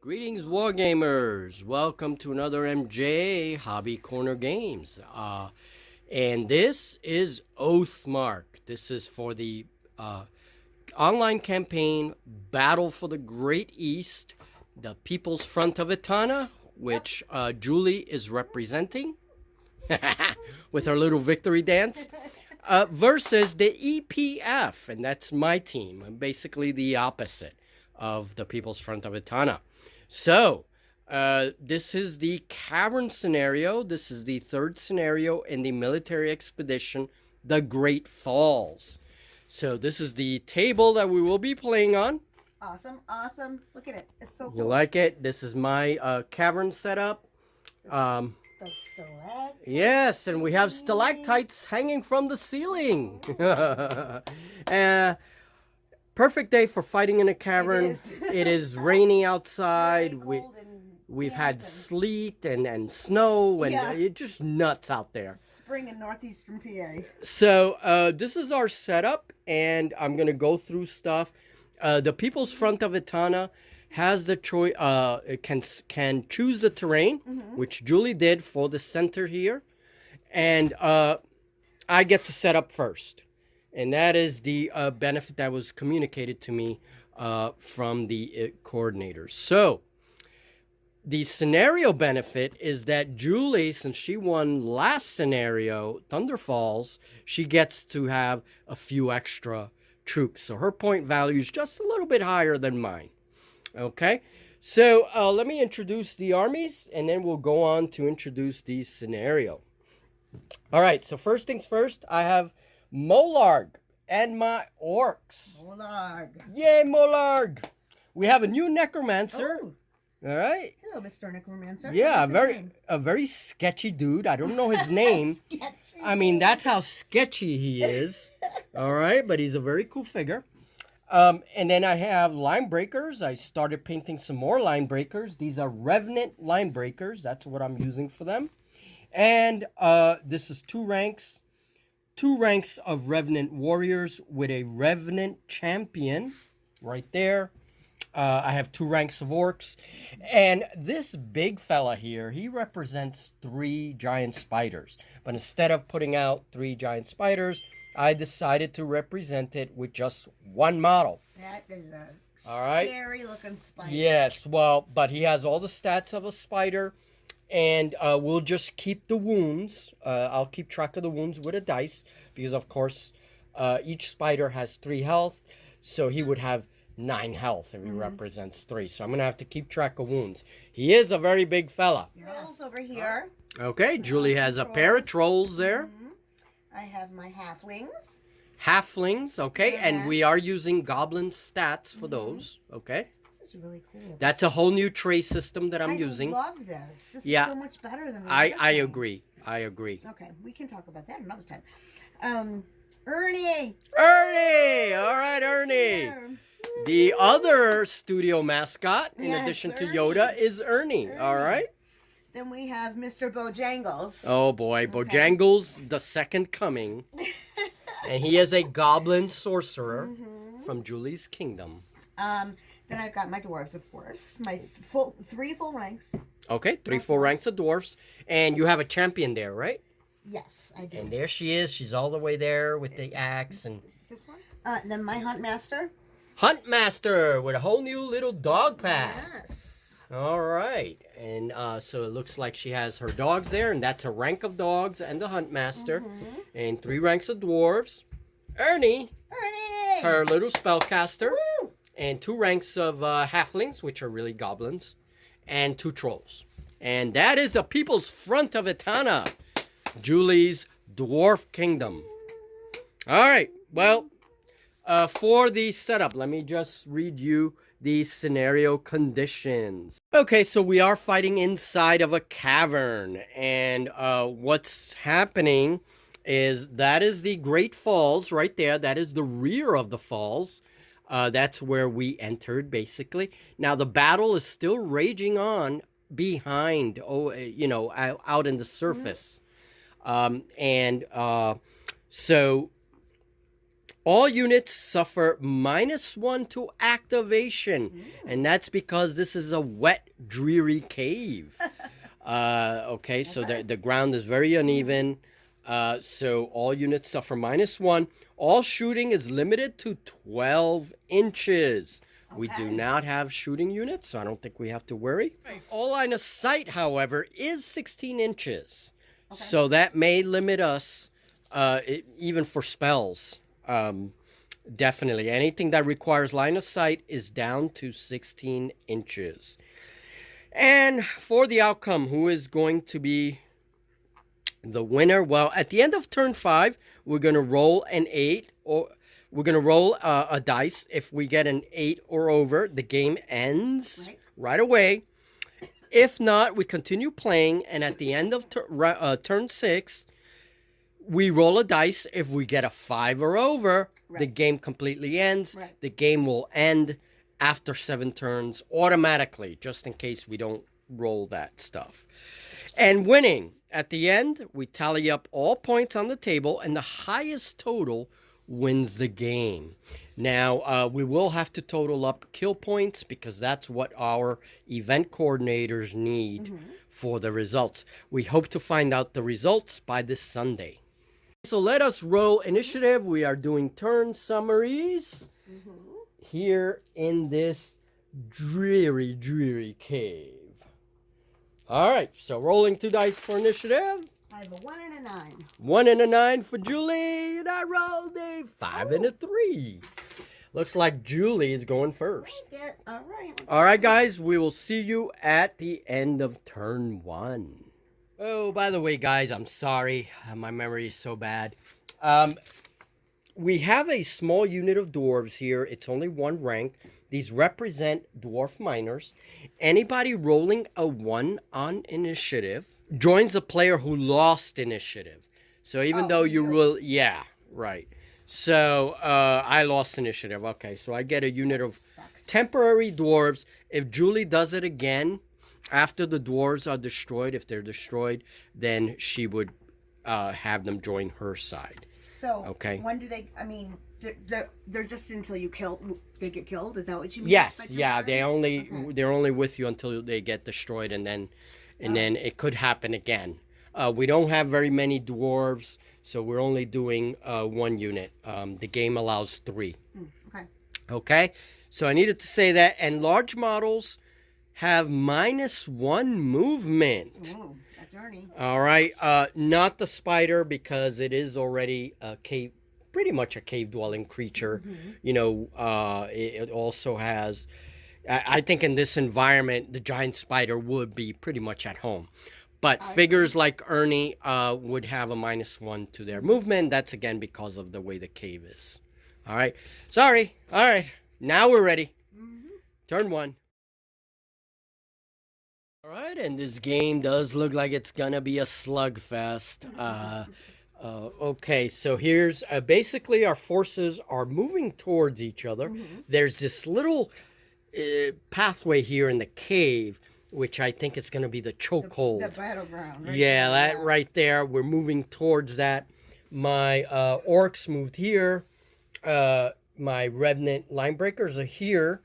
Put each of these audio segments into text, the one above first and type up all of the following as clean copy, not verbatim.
Greetings, Wargamers! Welcome to another MJ Hobby Corner Games. And this is Oathmark. This is for the online campaign Battle for the Great East, the People's Front of Etana, which Julie is representing with her little victory dance, versus the EPF, and that's my team. I'm basically the opposite of the People's Front of Etana. So, this is the cavern scenario. This is the third scenario in the military expedition, the Great Falls. So, this is the table that we will be playing on. Awesome, awesome. Look at it. It's so cool. You like it? This is my cavern setup. The stalactites. Yes, and we have stalactites hanging from the ceiling. Perfect day for fighting in a cavern. It is rainy outside. We've had sleet and snow, and it's just nuts out there. Spring in northeastern PA. So this is our setup, and I'm going to go through stuff. The People's Front of Etana has the choice, can choose the terrain, which Julie did for the center here. And I get to set up first. And that is the benefit that was communicated to me from the coordinators. So, the scenario benefit is that Julie, since she won last scenario, Thunder Falls, she gets to have a few extra troops. So, her point value is just a little bit higher than mine. Okay? So, let me introduce the armies, and then we'll go on to introduce the scenario. All right, so first things first, I have Molarg and my orcs. Molarg. Yay, Molarg! We have a new necromancer. Oh. All right. Hello, Mr. Necromancer. Yeah, a very sketchy dude. I don't know his name. Sketchy. I mean, that's how sketchy he is. All right, but he's a very cool figure. And then I have line breakers. I started painting some more line breakers. These are Revenant line breakers. That's what I'm using for them. And this is two ranks of Revenant warriors with a Revenant champion right there. I have 2 ranks of orcs. And this big fella here, he represents 3 giant spiders. But instead of putting out 3 giant spiders, I decided to represent it with just 1 model. That is a scary looking spider. Yes, well, but he has all the stats of a spider. And we'll just keep the wounds. I'll keep track of the wounds with a dice. Because, of course, each spider has 3 health. So he would have 9 health if he represents 3. So I'm going to have to keep track of wounds. He is a very big fella. Trolls over here. Okay, Julie has a pair of trolls there. I have my halflings. Halflings, okay. And we are using goblin stats for those, okay. This is really cool. That's a whole new tray system that I'm using. I love this. This is so much better than the other I thing. agree. I agree. Okay, we can talk about that another time. Ernie! Ernie! All right, Ernie. Here. The other studio mascot, in Yes, addition to Ernie. Yoda, is Ernie. All right? Then we have Mr. Bojangles. Oh, boy. Bojangles, the second coming. And he is a goblin sorcerer from Julie's kingdom. Then I've got my dwarves, of course. My 3 full ranks. Okay, 3 full ranks of dwarfs. And you have a champion there, right? Yes, I do. And there she is. She's all the way there with the axe. And this one? Then my hunt master. Hunt Master with a whole new little dog pack. Yes. All right. And so it looks like she has her dogs there. And that's a rank of dogs and the Hunt Master. And 3 ranks of dwarves. Ernie. Her little spellcaster. Woo! And 2 ranks of halflings, which are really goblins. And 2 trolls. And that is the People's Front of Etana. Julie's Dwarf Kingdom. All right. Well, for the setup, let me just read you the scenario conditions. Okay, so we are fighting inside of a cavern. And what's happening is that is the Great Falls right there. That is the rear of the falls. That's where we entered, basically. Now, the battle is still raging on behind, out in the surface. So All units suffer -1 to activation. And that's because this is a wet, dreary cave. Okay, so the ground is very uneven. So all units suffer -1. All shooting is limited to 12 inches. We do not have shooting units, so I don't think we have to worry. All line of sight, however, is 16 inches. So that may limit us, even for spells. Definitely. Anything that requires line of sight is down to 16 inches. And for the outcome, who is going to be the winner? Well, at the end of turn 5, we're going to roll an 8, or we're going to roll a dice. If we get an 8 or over, the game ends right away. If not, we continue playing, and at the end of turn 6, we roll a dice. If we get a 5 or over, the game completely ends. The game will end after 7 turns automatically, just in case we don't roll that stuff. And winning, at the end, we tally up all points on the table, and the highest total wins the game. Now, we will have to total up kill points because that's what our event coordinators need for the results. We hope to find out the results by this Sunday. So let us roll initiative. We are doing turn summaries here in this dreary, dreary cave. All right, so rolling 2 dice for initiative. I have a 1 and a 9. 1 and a 9 for Julie, and I rolled a 5 and a 3. Looks like Julie is going first. All right. All right, guys, we will see you at the end of turn 1. Oh, by the way, guys, I'm sorry. My memory is so bad. We have a small unit of dwarves here. It's only 1 rank. These represent dwarf miners. Anybody rolling a 1 on initiative joins a player who lost initiative. So even though you will, yeah, right. So I lost initiative. Okay, so I get a unit of temporary dwarves. If Julie does it again, after the dwarves are destroyed, if they're destroyed, then she would have them join her side. So when do they, I mean, they're just until you kill, they get killed? Is that what you mean? Yes, yeah, they're only with you until they get destroyed, and then it could happen again. We don't have very many dwarves, so we're only doing 1 unit. The game allows 3. Okay, so I needed to say that. And large models have -1 movement. Ooh, that's Ernie. All right, not the spider, because it is already a cave, pretty much a cave dwelling creature. You know, it also has, I think in this environment, the giant spider would be pretty much at home. But figures like Ernie would have a -1 to their movement. That's again because of the way the cave is. All right, sorry. All right, now we're ready. Turn 1. All right, and this game does look like it's gonna be a slugfest. Okay, so here's basically our forces are moving towards each other. There's this little pathway here in the cave, which I think is going to be the chokehold. The battleground. Right yeah, that right there. We're moving towards that. My orcs moved here. My revenant line breakers are here.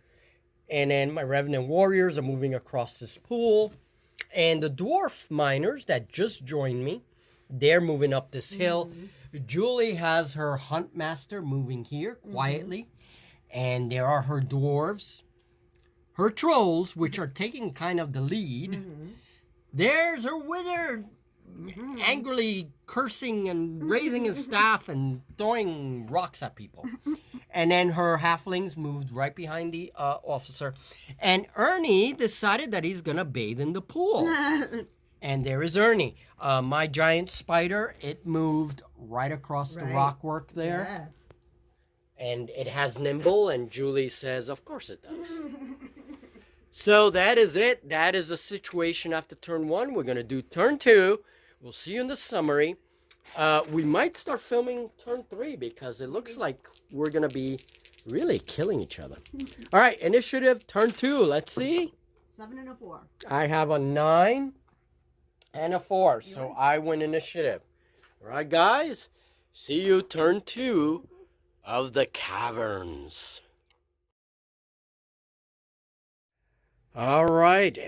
And then my revenant warriors are moving across this pool. And the dwarf miners that just joined me, they're moving up this hill. Julie has her hunt master moving here quietly. And there are her dwarves. Her trolls, which are taking kind of the lead. There's her wizard, angrily cursing and raising his staff and throwing rocks at people. And then her halflings moved right behind the officer. And Ernie decided that he's going to bathe in the pool. And there is Ernie. My giant spider, it moved right across the rockwork there. And it has nimble, and Julie says, of course it does. So that is it. That is the situation after turn 1. We're going to do turn 2. We'll see you in the summary. We might start filming turn 3 because it looks like we're going to be really killing each other. All right, initiative, turn 2. Let's see. 7 and a 4. I have a 9 and a 4, so I win initiative. All right, guys. See you turn 2 of the caverns. All right,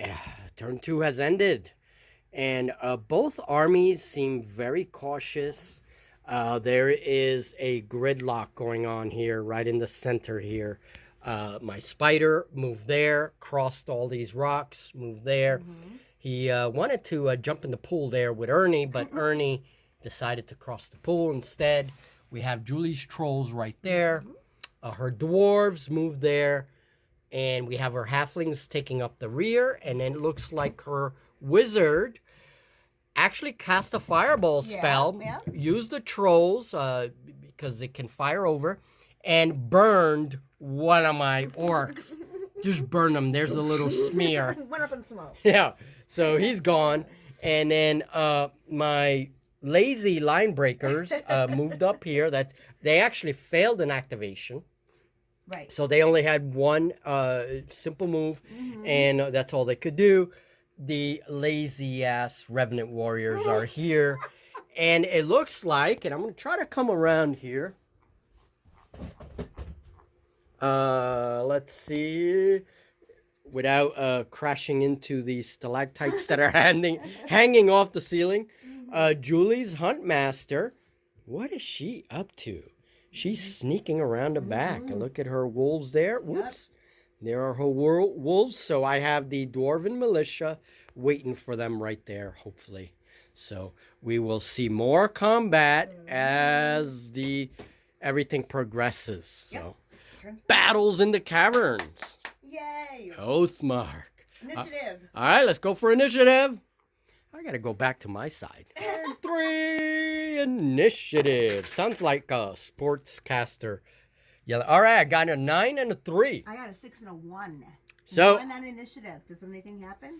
turn 2 has ended, and both armies seem very cautious. There is a gridlock going on here, right in the center here. My spider moved there, crossed all these rocks, moved there. He wanted to jump in the pool there with Ernie, but Ernie decided to cross the pool instead. We have Julie's trolls right there. Her dwarves moved there. And we have her halflings taking up the rear. And then it looks like her wizard actually cast a fireball spell. Used the trolls because they can fire over. And burned one of my orcs. Just burn them. There's a little smear. Went up in smoke. Yeah. So he's gone. And then my lazy line breakers moved up here. That they actually failed an activation. Right. So they only had one simple move, and that's all they could do. The lazy-ass Revenant Warriors are here. And it looks like, and I'm going to try to come around here. Let's see. Without crashing into the stalactites that are hanging off the ceiling. Julie's Huntmaster. What is she up to? She's sneaking around the back. And look at her wolves there. Whoops. There are her wolves. So I have the Dwarven Militia waiting for them right there, hopefully. So we will see more combat as everything progresses. So battles in the caverns. Yay! Oathmark. Initiative. All right, let's go for initiative. I got to go back to my side. Turn 3 initiative. Sounds like a sportscaster. Yeah. All right, I got a 9 and a 3. I got a 6 and a 1. So 1 on initiative. Does anything happen?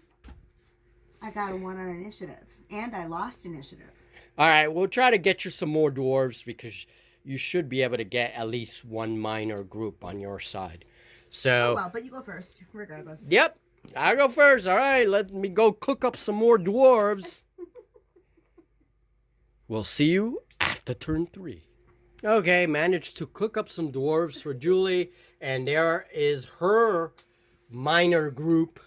I got a 1 on initiative. And I lost initiative. All right, we'll try to get you some more dwarves because you should be able to get at least one minor group on your side. So. Oh, well, but you go first, regardless. Yep. I'll go first. All right, let me go cook up some more dwarves. We'll see you after turn 3. Okay, managed to cook up some dwarves for Julie. And there is her minor group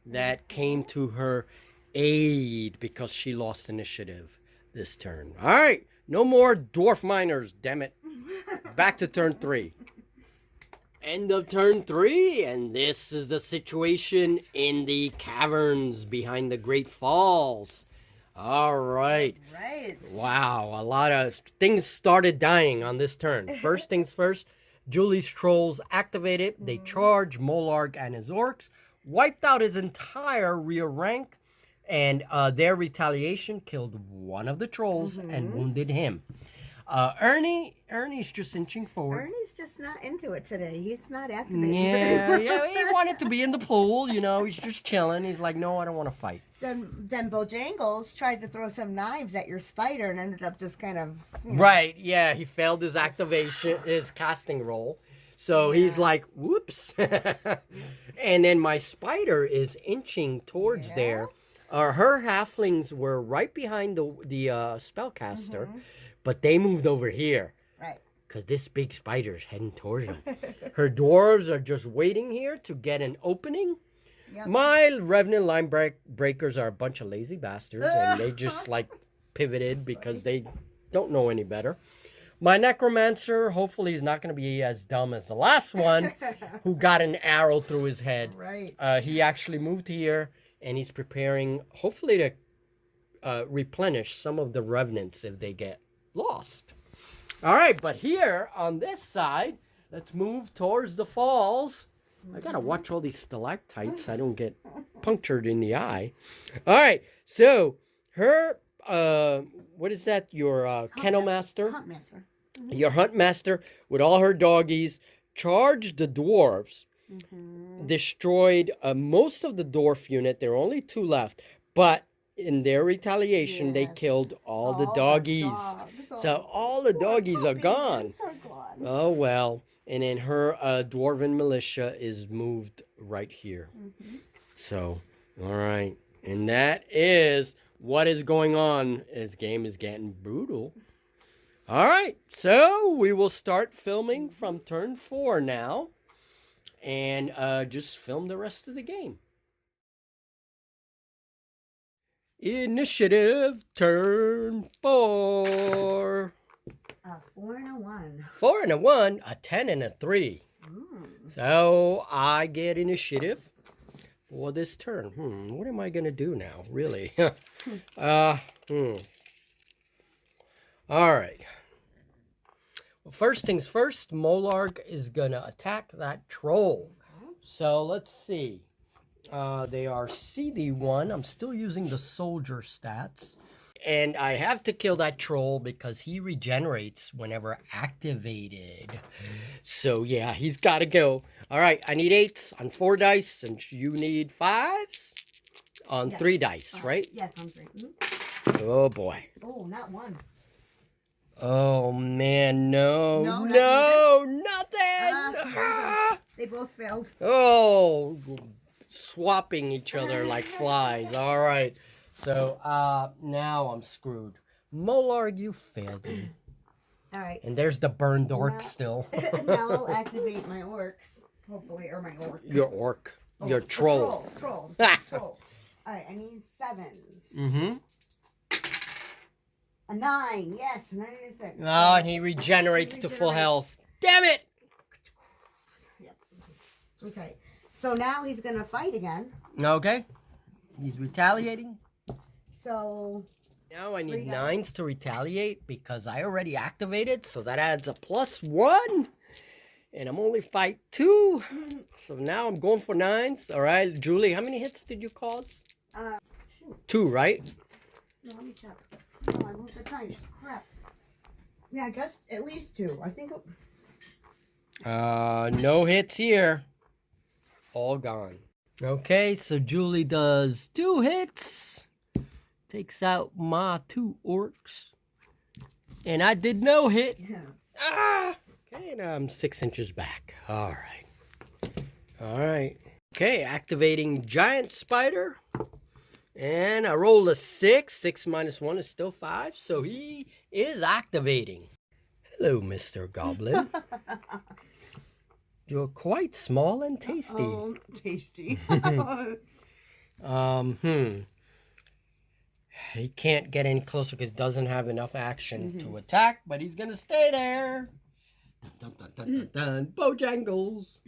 that came to her aid because she lost initiative this turn. All right, no more dwarf miners, damn it. Back to turn 3. End of turn 3, and this is the situation in the caverns behind the Great Falls. All right. Right. Wow, a lot of things started dying on this turn. First things first, Julie's trolls activated. They charged Molarg and his orcs, wiped out his entire rear rank, and their retaliation killed one of the trolls and wounded him. Ernie's just inching forward. Ernie's just not into it today. He's not activating. Yeah, he wanted to be in the pool, you know. He's just chilling. He's like, no, I don't want to fight. Then Bojangles tried to throw some knives at your spider and ended up just kind of... Right, yeah, he failed his activation, his casting roll. So he's like, whoops. And then my spider is inching towards there. Her halflings were right behind the spellcaster. But they moved over here. Right. Because this big spider's heading towards them. Her dwarves are just waiting here to get an opening. Yep. My Revenant line breakers are a bunch of lazy bastards. And they just like pivoted because they don't know any better. My Necromancer, hopefully, is not going to be as dumb as the last one who got an arrow through his head. Right. He actually moved here and he's preparing, hopefully, to replenish some of the Revenants if they get lost. All right, but here on this side, let's move towards the falls. I gotta watch all these stalactites. I don't get punctured in the eye. All right, so her, what is that? Your kennel master? Hunt master. Your hunt master with all her doggies charged the dwarves, destroyed most of the dwarf unit. There are only 2 left, but in their retaliation, they killed all the doggies. So all the doggies are gone. Oh, well. And then her Dwarven militia is moved right here. So, all right. And that is what is going on. This game is getting brutal. All right, so we will start filming from turn 4 now, and just film the rest of the game. Initiative, turn 4. A 4 and a 1. 4 and a 1, a 10 and a 3. Mm. So I get initiative for this turn. What am I gonna do now? Really? All right. Well, first things first, Molarg is gonna attack that troll. So let's see. They are CD1. I'm still using the soldier stats. And I have to kill that troll because he regenerates whenever activated. So yeah, he's got to go. All right, I need 8s on 4 dice, and you need 5s on 3 dice, right? Yes, on 3. Oh boy. Oh, not 1. Oh man, no, nothing. They both failed. Oh, swapping each other like flies. All right. So, now I'm screwed. Molarg, you failed me. All right. And there's the burned orc still. Now I'll activate my orcs, hopefully, or my orc. Your orc. Oh, your troll. Troll. All right, I need 7s. Mm-hmm. A 9, yes, 9 and a 6. Oh, and he regenerates to full health. Damn it! Yep. Okay, so now he's going to fight again. Okay. He's retaliating. So now I need 9s to retaliate because I already activated, so that adds a +1. And I'm only fight 2. So now I'm going for 9s. All right, Julie, how many hits did you cause? 2, right? No, let me check. Oh, I moved the dice. Crap. Yeah, I guess at least 2. I think. No hits here. All gone. Okay, so Julie does 2 hits. Takes out my 2 orcs. And I did no hit. Yeah. Okay, and I'm 6 inches back. All right. Okay, activating giant spider. And I rolled a 6. 6 minus 1 is still 5. So he is activating. Hello, Mr. Goblin. You're quite small and tasty. Oh, tasty. He can't get any closer because he doesn't have enough action to attack, but he's going to stay there. Dun, dun, dun, dun, dun, dun. Bojangles.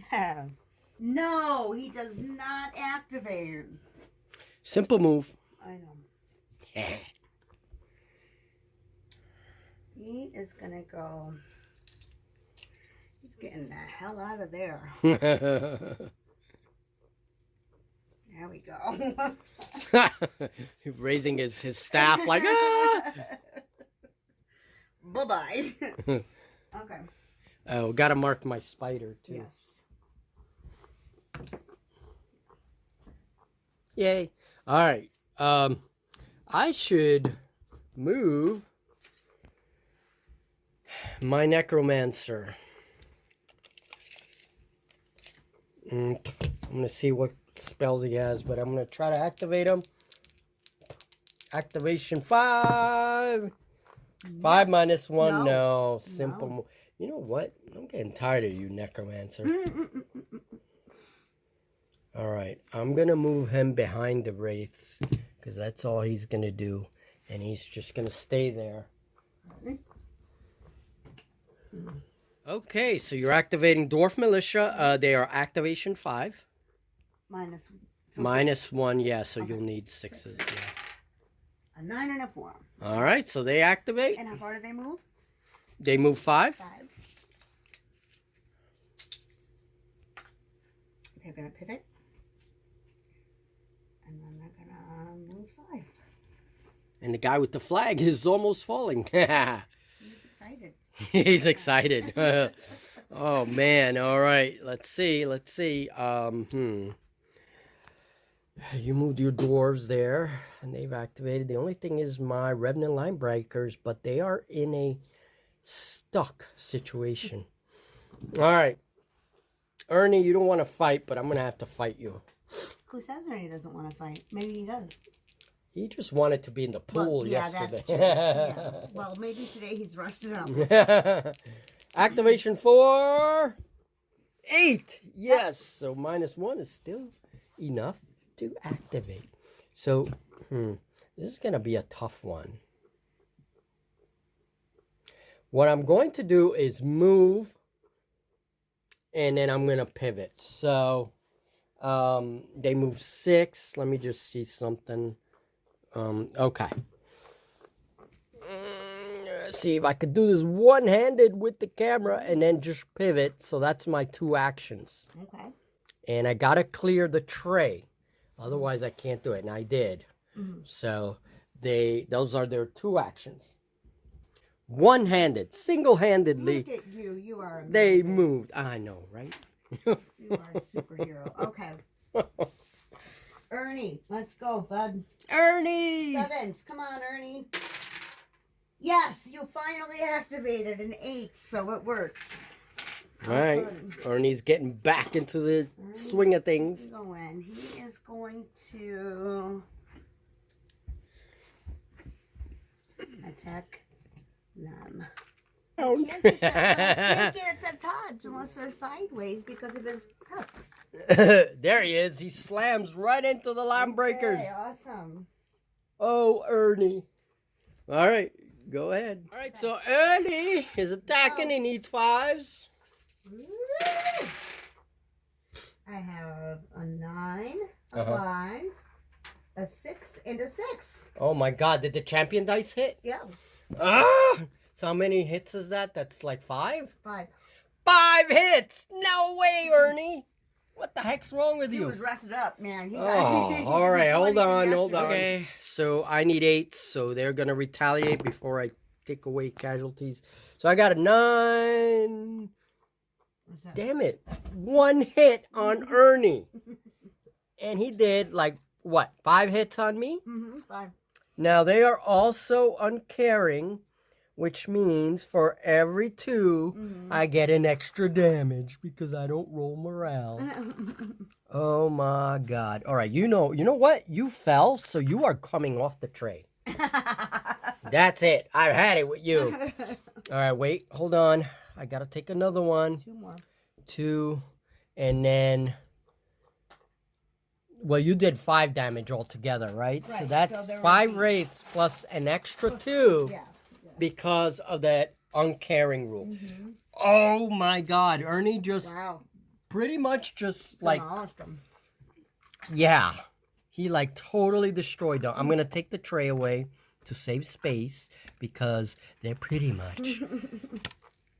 No, he does not activate. Simple move. I know. He is going to go. He's getting the hell out of there. There we go. Raising his staff like, ah! Bye-bye. Okay. Oh, got to mark my spider, too. Yes. Yay. All right. I should move my necromancer. I'm going to see what spells he has, but I'm going to try to activate him. Activation 5. 5 minus 1. No. Simple. No. You know what? I'm getting tired of you, necromancer. All right. I'm going to move him behind the wraiths because that's all he's going to do. And he's just going to stay there. Okay, so you're activating Dwarf Militia. They are activation 5. Minus 1, yeah, so you'll need 6s. Yeah. A 9 and a 4. All right, so they activate. And how far do they move? They move 5. 5. They're going to pivot. And then they're going to move 5. And the guy with the flag is almost falling. He's excited. He's excited. Oh, man. All right, let's see. You moved your dwarves there, and they've activated. The only thing is my Revenant Line Breakers, but they are in a stuck situation. All right. Ernie, you don't want to fight, but I'm going to have to fight you. Who says Ernie doesn't want to fight? Maybe he does. He just wanted to be in the pool Well, yeah, yesterday. that's true. Yeah. Well, maybe today he's rested up. Activation for 8. Yes. So -1 is still enough to activate. So, this is going to be a tough one. What I'm going to do is move, and then I'm going to pivot. So, they move 6. Let me just see something. Okay. Let's see if I could do this one-handed with the camera and then just pivot. So that's my 2 actions. Okay. And I got to clear the tray. Otherwise, I can't do it. And I did. So those are their 2 actions. One-handed, single-handedly. Look at you. You are amazing. They moved. I know, right? You are a superhero. Okay. Ernie, let's go, bud. Ernie! 7s. Come on, Ernie. Yes, you finally activated an 8, so it worked. All right. Ernie's getting back into the swing of things. He is going to attack them. I can't get it to touch unless they're sideways because of his tusks. There he is. He slams right into the line breakers. Okay, awesome. Oh, Ernie. All right, go ahead. All right, so Ernie is attacking. He needs 5s. I have a 9, a 5, a 6, and a 6. Oh my God! Did the champion dice hit? Yeah. Ah! So how many hits is that? That's like 5? 5. 5 hits! No way, Ernie! What the heck's wrong with He you? was rested up, man. He All right, hold on. yesterday. Okay, so I need 8, so they're gonna retaliate before I take away casualties. So I got a 9. Damn it! 1 hit on Ernie, and he did like what? 5 hits on me? 5. Now they are also uncaring, which means for every 2, I get an extra damage because I don't roll morale. Oh my God. All right, you know what? You fell, so you are coming off the tray. That's it. I've had it with you. All right, wait, hold on. I got to take another one. 2 more. 2, and then, well, you did 5 damage altogether, right? So that's 5 wraiths plus an extra 2. Yeah. Because of that uncaring rule. Oh my God, Ernie just pretty much just like, yeah, he like totally destroyed them. I'm gonna take the tray away to save space because they're pretty much.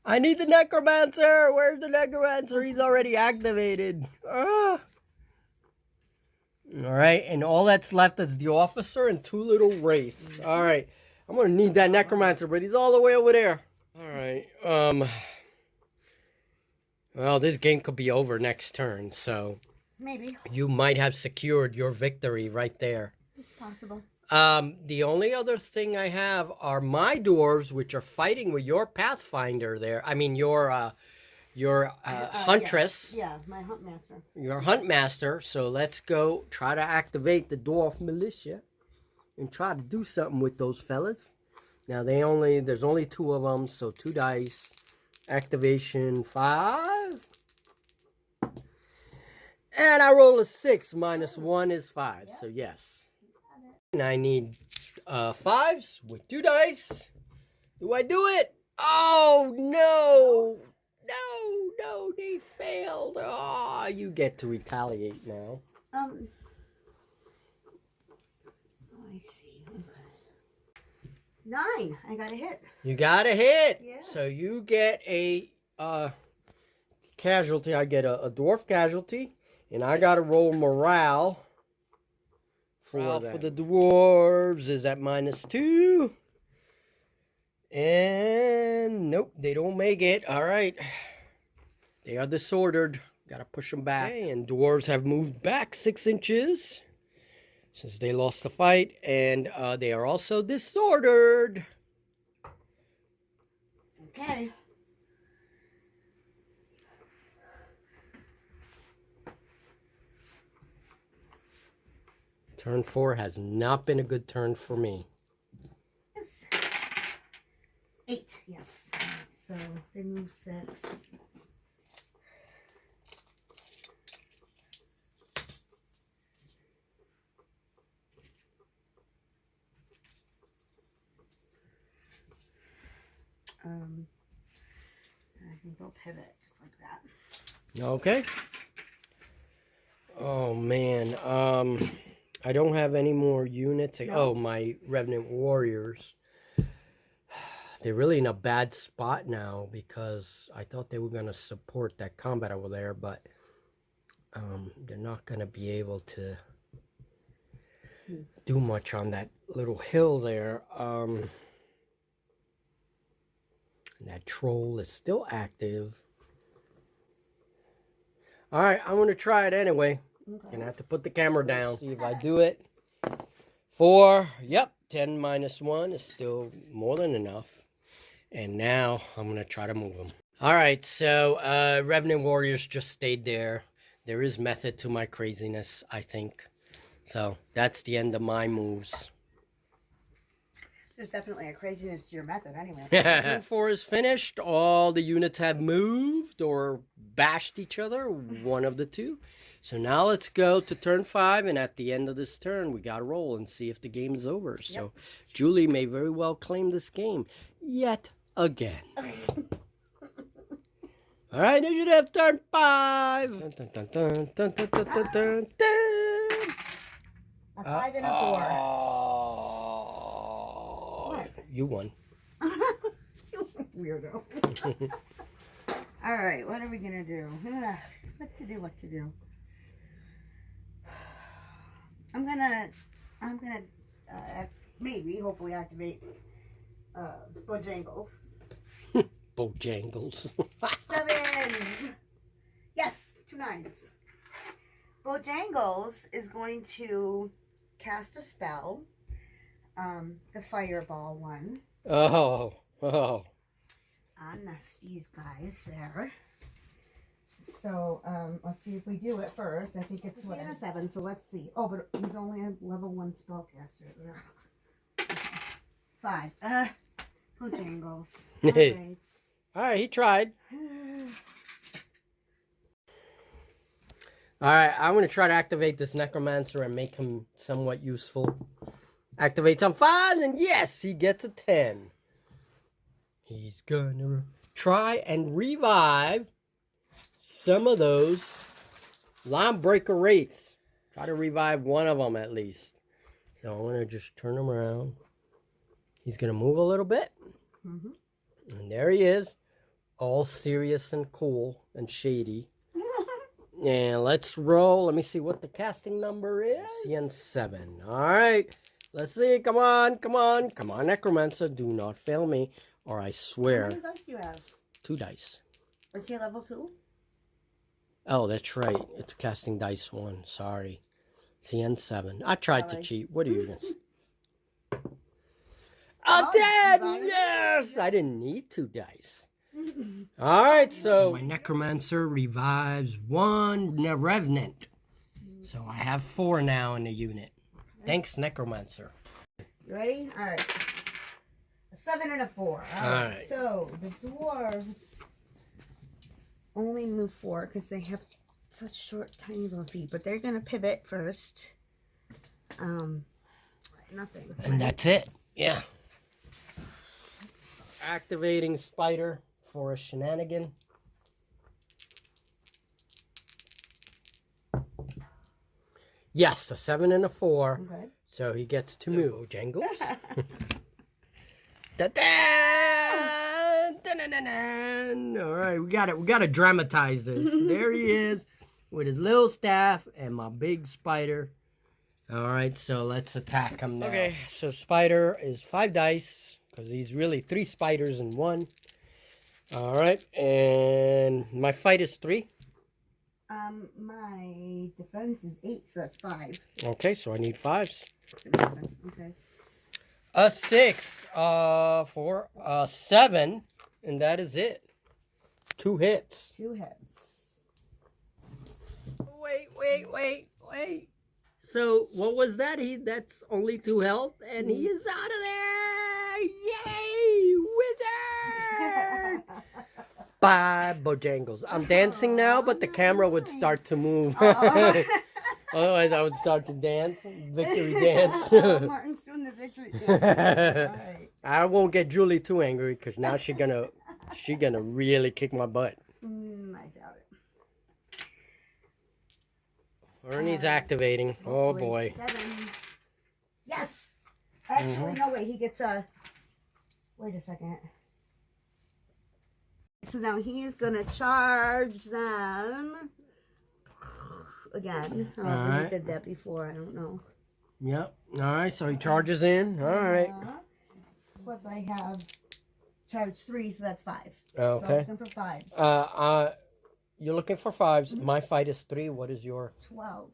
I need the necromancer. Where's the necromancer? He's already activated. Ah. All right, and all that's left is the officer and 2 little wraiths. All right. I'm going to need that necromancer, but he's all the way over there. All right. Well, this game could be over next turn, so maybe you might have secured your victory right there. it's possible. The only other thing I have are my dwarves, which are fighting with your pathfinder there. I mean, your huntress. Yeah, my hunt master. Your hunt master. So let's go try to activate the dwarf militia and try to do something with those fellas. Now there's only 2 of them, so 2 dice. Activation 5. And I roll a 6. -1 is 5. So yes. And I need 5s with 2 dice. Do I do it? Oh no! No, they failed. Oh, you get to retaliate now. I see. Okay. 9. I got a hit. You got a hit. Yeah. So you get a casualty. I get a dwarf casualty, and I got to roll morale for the dwarves is at -2. And nope, they don't make it. All right. They are disordered. Got to push them back. Okay, and dwarves have moved back 6 inches since they lost the fight, and they are also disordered. Okay. Turn 4 has not been a good turn for me. Yes. 8, yes. So they move 6. I think they'll pivot just like that. Okay. Oh man, I don't have any more units. No. Oh, my Revenant Warriors. They're really in a bad spot now because I thought they were going to support that combat over there, but they're not going to be able to do much on that little hill there. And that troll is still active. All right, I'm going to try it anyway. Okay. Gonna have to put the camera down. See if I do it. 4. Yep, 10 minus 1 is still more than enough. And now I'm going to try to move them. All right, so Revenant Warriors just stayed there. There is method to my craziness, I think. So that's the end of my moves. There's definitely a craziness to your method anyway. Turn 4 is finished. All the units have moved or bashed each other, one of the two. So now let's go to turn 5, and at the end of this turn, we got to roll and see if the game is over. Yep. So Julie may very well claim this game yet again. All right, you should have turn 5. Dun, dun, dun, dun, dun, dun, dun, dun, dun, dun. A 5 and a 4. What? You won. Weirdo. All right, what are we gonna do? What to do? I'm gonna maybe, hopefully activate Bojangles. Bojangles. 7. Yes, 2 9s. Bojangles is going to cast a spell. The fireball one. Oh. On these guys there. So, let's see if we do it first. I think it's what, a 7, so let's see. Oh, but he's only a level 1 spellcaster. 5. Bojangles. Alright. Alright, he tried. Alright, I'm going to try to activate this Necromancer and make him somewhat useful. Activates on 5, and yes, he gets a 10. He's going to try and revive some of those Oathbreaker Wraiths. Try to revive one of them at least. So I'm going to just turn him around. He's going to move a little bit. Mm-hmm. And there he is. All serious and cool and shady. And let's roll. Let me see what the casting number is. CN7. All right. Let's see. Come on. Necromancer. Do not fail me, or I swear. How many dice do you have? 2 dice. Is he level 2? Oh, that's right. It's casting dice 1. Sorry. CN7. I tried to cheat. What are you going to say? Oh, Dad! Yes! I didn't need 2 dice. All right, so my Necromancer revives 1 Revenant. So I have 4 now in the unit. Thanks, Necromancer. You ready? All right. A 7 and a 4. All right. So the dwarves only move 4 because they have such short, tiny little feet. But they're gonna pivot first. Nothing. And that's it. Yeah. Activating Spider for a shenanigan. Yes, a 7 and a 4. Okay. So he gets to move. Jangles. All right, we got to dramatize this. There he is with his little staff and my big spider. All right, so let's attack him now. Okay, so spider is 5 dice because he's really 3 spiders in 1. All right, and my fight is 3. My defense is 8, so that's 5. Okay, so I need 5s. Okay. A 6, for a 7, and that is it. 2 hits. 2 hits. Wait. So what was that? That's only 2 health, and he is out of there! Yay, wizard! Bye, Bojangles. I'm dancing now, but the camera would start to move. Otherwise, I would start to dance, victory dance. Martin's doing the victory dance. All right. I won't get Julie too angry because now she gonna really kick my butt. I doubt it. Ernie's activating. Oh boy. 7s. Yes. Actually, no wait. He gets a. Wait a second. So now he is gonna charge them again. I don't think he did that before. I don't know. Yep. All right. So he charges in. All right. Plus I have charge 3, so that's 5. Okay. So I'm looking for 5s. You're looking for 5s. My fight is 3. What is your? 12.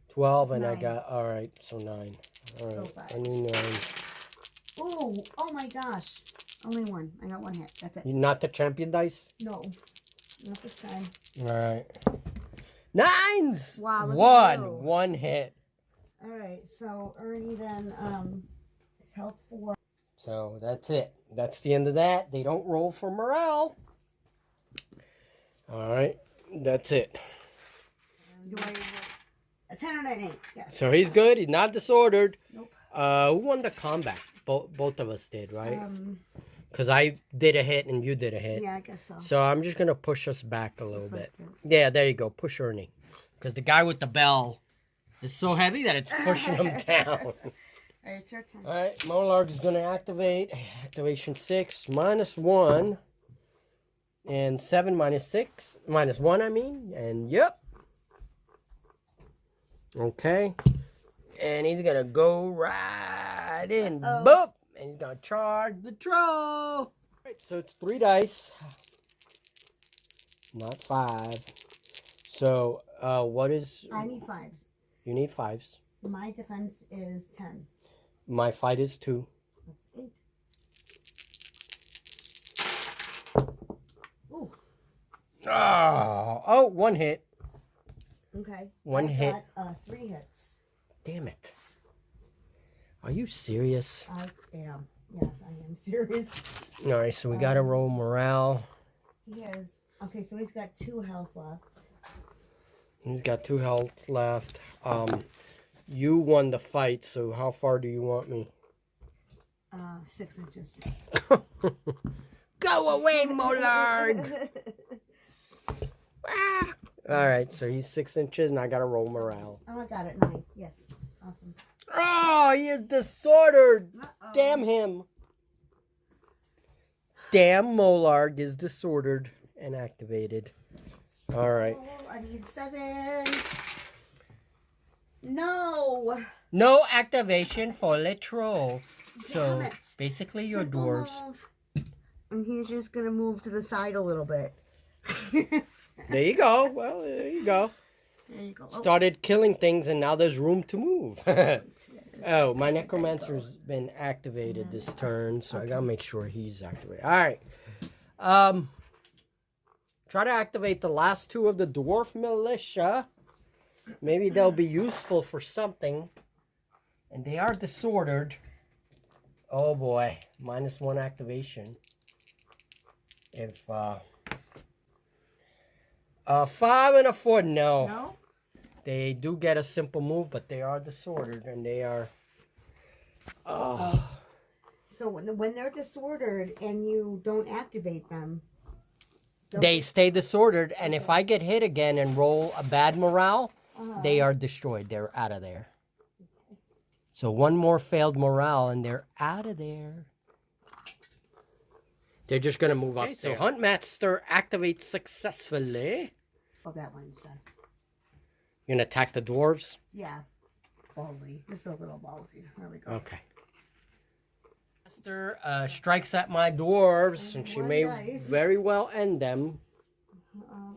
12, and 9. I got. All right. So 9. All right. So 5. I need 9. Ooh! Oh my gosh! Only 1. I got 1 hit. That's it. You not the champion dice? No, not this time. All right. 9s. Wow. Look at you. 1 hit. All right. So Ernie then is health 4. So that's it. That's the end of that. They don't roll for morale. All right. That's it. Do I a 10 and an 8? Yes. So he's good. He's not disordered. Nope. Who won the combat? Both of us did, right? Because I did a hit and you did a hit. Yeah, I guess so. So I'm just going to push us back a little bit. Yeah, there you go. Push Ernie. Because the guy with the bell is so heavy that it's pushing him down. All right, it's your turn. All right, Monarch is going to activate. Activation 6, -1. And 7 -6. -1, I mean. And yep. Okay. And he's going to go right in. Boop. And he's going to charge the troll. Right, so it's 3 dice. Not 5. So, what is... I need 5s. You need 5s. My defense is 10. My fight is 2. That's 8. Ooh. Oh, 1 hit. Okay. 1 hit. Got, 3 hits. Damn it. Are you serious? I am. Yes, I am serious. All right, so we got to roll morale. He has... Okay, so he's got 2 health left. He's got 2 health left. You won the fight, so how far do you want me? 6 inches. Go away, Molarg! All right, so he's 6 inches, and I got to roll morale. Oh, I got it. 9. Yes. Awesome. Oh, he is disordered. Damn him. Damn Molarg is disordered and activated. All right. Oh, I need 7. No. No activation for the troll. So Damn it. basically your Simple dwarves. move. And he's just going to move to the side a little bit. There you go. Well, there you go. There you go. Started killing things and now there's room to move. Oh, my necromancer's been activated this turn, so I gotta make sure he's activated. All right. Try to activate the last 2 of the dwarf militia. Maybe they'll be useful for something. And they are disordered. Oh boy, -1 activation. If 5 and a 4, no. No? They do get a simple move, but they are disordered, and they are... So when they're disordered and you don't activate them... They stay disordered, and if I get hit again and roll a bad morale, they are destroyed. They're out of there. So 1 more failed morale, and they're out of there. They're just going to move up. So Huntmaster activates successfully. Oh, that one's done. You're going to attack the dwarves? Yeah. Ballsy. Just a little ballsy. There we go. Okay. Master strikes at my dwarves, and she may very well end them.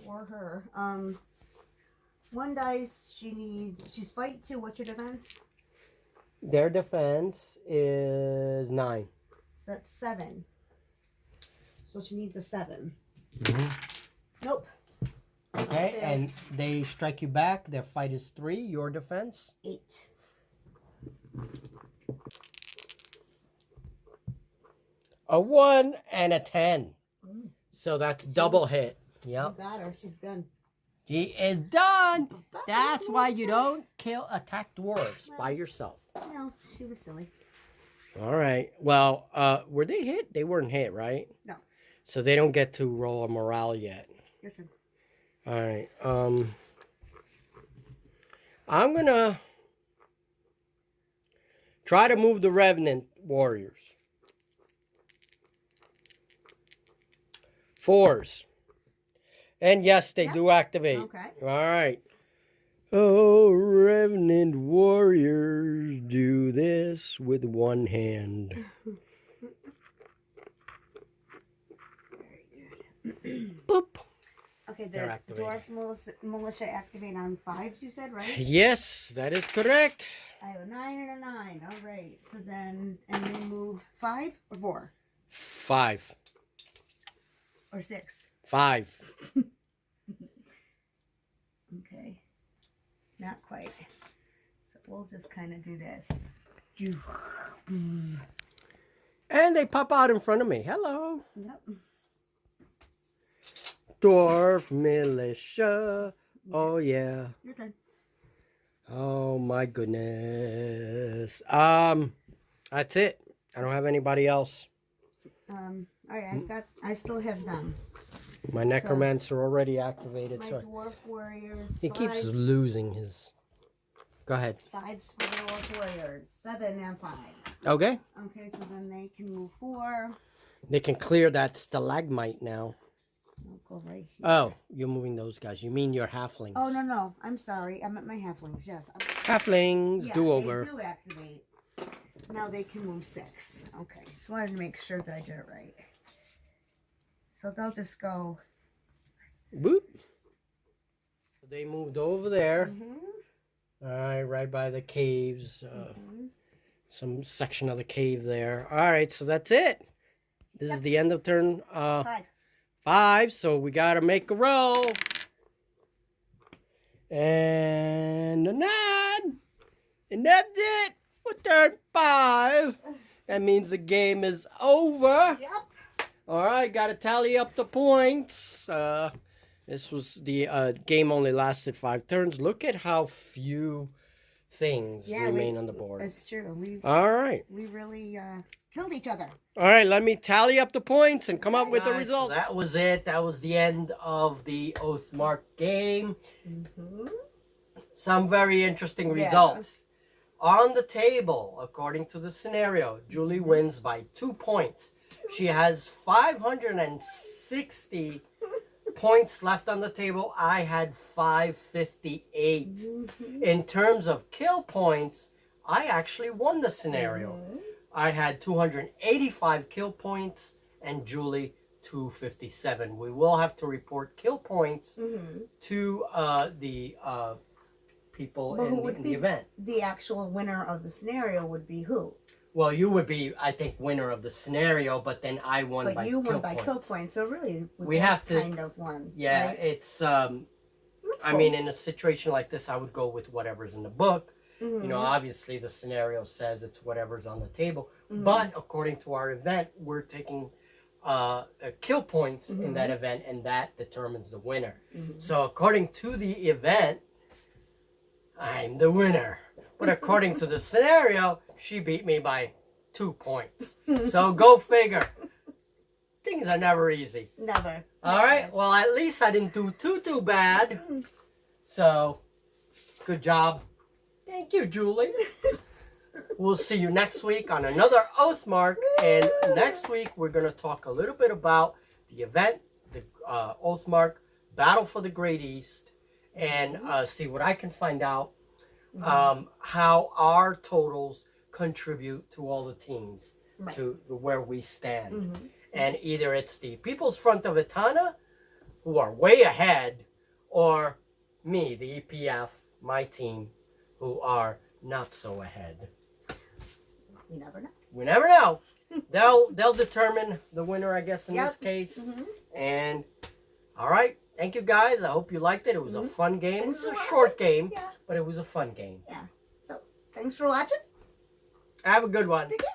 Or her. 1 dice. She's fight 2. What's your defense? Their defense is 9. So that's 7. So she needs a 7. Nope. Okay, and they strike you back. Their fight is 3. Your defense? 8. A 1 and a 10. Mm. So that's double hit. You Yep. got her. She's done. She is done. That's why you don't attack dwarves by yourself. No, she was silly. All right. Well, were they hit? They weren't hit, right? No. So they don't get to roll a morale yet. Your turn. All right. I'm gonna try to move the Revenant warriors. 4s. And yes, they do activate. Okay. All right. Oh, Revenant warriors do this with one hand. Boop. Okay, the dwarf militia activate on 5s, you said, right? Yes, that is correct. I have a 9 and a 9. All right. So then, and they move 5 or 4? 5. Or 6? 5. Okay. Not quite. So we'll just kind of do this. And they pop out in front of me. Hello. Yep. Dwarf militia. Oh, yeah. Your turn. Oh, my goodness. That's it. I don't have anybody else. All right, I still have them. My necromancer already activated. My So dwarf warriors. he keeps 5s. losing his. Go ahead. 5s for the dwarf warriors. 7 and 5. Okay. Okay, so then they can move 4. They can clear that stalagmite now. I'll go right here. Oh, you're moving those guys. You mean your halflings? Oh, no. I'm sorry. I meant my halflings. Yes. Halflings, do over. They do activate. Now they can move 6. Okay. Just wanted to make sure that I did it right. So they'll just go. Boop. They moved over there. Mm-hmm. All right, right by the caves. Some section of the cave there. All right, so that's it. This is the end of turn 5. So we got to make a roll. And a 9. And that's it for turn 5. That means the game is over. Yep. All right, got to tally up the points. This was the game only lasted 5 turns. Look at how few things remain on the board. That's true. All right. We really killed each other. All right, let me tally up the points and come up with the Guys, results. so that was it. That was the end of the Oathmark game. Some very interesting results. On the table, according to the scenario, Julie wins by 2 points. She has 560 points left on the table. I had 558. In terms of kill points, I actually won the scenario. I had 285 kill points and Julie 257. We will have to report kill points to the people in the event. The actual winner of the scenario would be who? Well, you would be, I think, winner of the scenario, but then I won by kill points. But you won by kill points, so really we have to kind of won. Yeah, right? it's I mean, in a situation like this, I would go with whatever's in the book. You know, obviously the scenario says it's whatever's on the table, but according to our event, we're taking kill points in that event, and that determines the winner. So according to the event, I'm the winner. But according to the scenario, she beat me by 2 points. So go figure. Things are never easy. Never. All right. Well, at least I didn't do too bad. So, good job. Thank you, Julie. We'll see you next week on another Oathmark. And next week, we're going to talk a little bit about the event, the Oathmark Battle for the Great East, and see what I can find out. How our totals contribute to all the teams, to where we stand. And either it's the People's Front of Etana, who are way ahead, or me, the EPF, my team, who are not so ahead. We never know. We never know. They'll determine the winner, I guess, in this case. And, all right. Thank you, guys. I hope you liked it. It was a fun game. It was a short game, but it was a fun game. Yeah. So, thanks for watching. Have a good one. Take care.